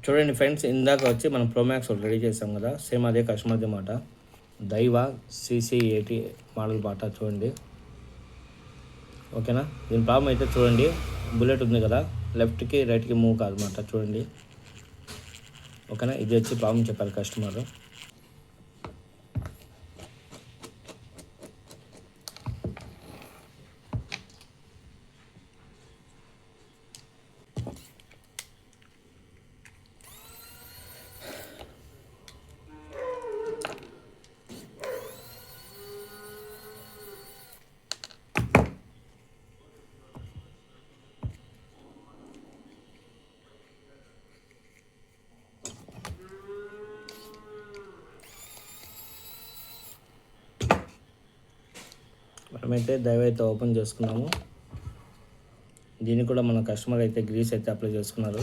చూడండి ఫ్రెండ్స్, ఇందాక వచ్చి మనం ప్రోమాక్స్ ఒకటి రెడీ చేసాం కదా, సేమ్ అదే కస్టమర్ది మాట. దైవ CC80 మోడల్ బాట చూడండి. ఓకేనా. దీని ప్రాబ్లం అయితే చూడండి, బుల్లెట్ ఉంది కదా, లెఫ్ట్కి రైట్కి మూవ్ కాదన్నమాట చూడండి. ఓకేనా. ఇది వచ్చి ప్రాబ్లం చెప్పారు కస్టమర్. మనమైతే దైవ అయితే ఓపెన్ చేసుకున్నాము. దీన్ని కూడా మన కస్టమర్ అయితే గ్రీస్ అయితే అప్లై చేసుకున్నారు.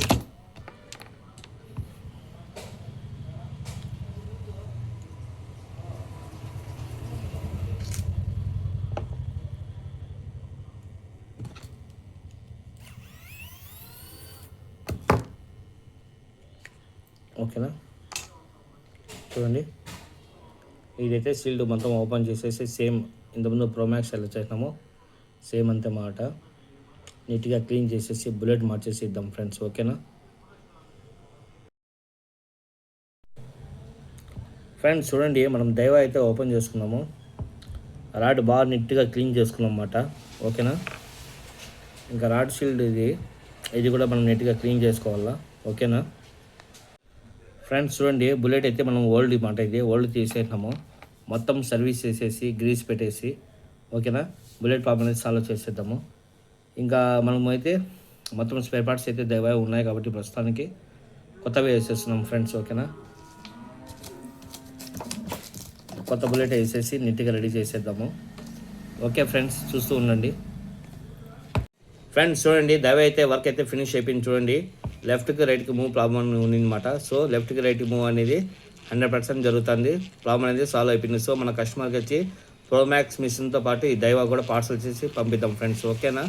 ఓకేనా. చూడండి, ఇదైతే సీల్డ్ మొత్తం ఓపెన్ చేసేసి సేమ్ ఇంతకుముందు ప్రోమాక్స్ ఎలా చేసినామో సేమ్ అంతే మాట. నీట్గా క్లీన్ చేసేసి బుల్లెట్ మార్చేసి ఇద్దాం ఫ్రెండ్స్. ఓకేనా ఫ్రెండ్స్. చూడండి, మనం దైవ అయితే ఓపెన్ చేసుకున్నాము. రాడ్ బాగా నీట్గా క్లీన్ చేసుకున్నాం అన్నమాట. ఓకేనా. ఇంకా రాడ్ షీల్డ్ ఇది కూడా మనం నీట్గా క్లీన్ చేసుకోవాలా. ఓకేనా ఫ్రెండ్స్. చూడండి, బుల్లెట్ అయితే మనం ఓల్డ్ మాట, ఇది ఓల్డ్ తీసేసినాము. మొత్తం సర్వీస్ చేసేసి గ్రీస్ పెట్టేసి ఓకేనా, బుల్లెట్ ప్రాబ్లం అనేది సాల్వ్ చేసేద్దాము. ఇంకా మనము అయితే మొత్తం స్పేర్ పార్ట్స్ అయితే దైవ ఉన్నాయి కాబట్టి ప్రస్తుతానికి కొత్తవి వేసేస్తున్నాం ఫ్రెండ్స్. ఓకేనా. కొత్త బుల్లెట్ వేసేసి నీట్గా రెడీ చేసేద్దాము. ఓకే ఫ్రెండ్స్, చూస్తూ ఉండండి. ఫ్రెండ్స్ చూడండి, దైవ అయితే వర్క్ అయితే ఫినిష్ అయిపోయింది. చూడండి, లెఫ్ట్కి రైట్కి మూవ్ ప్రాబ్లం ఉందన్నమాట. సో లెఫ్ట్కి రైట్కి మూవ్ అనేది 100% జరుగుతుంది. ప్రాబ్లం అనేది సాల్వ్ అయిపోయింది. సో మన కస్టమర్కి వచ్చి ప్రోమాక్స్ మిషన్తో పాటు ఈ దైవ కూడా పార్సల్ చేసి పంపిద్దాం ఫ్రెండ్స్. ఓకేనా.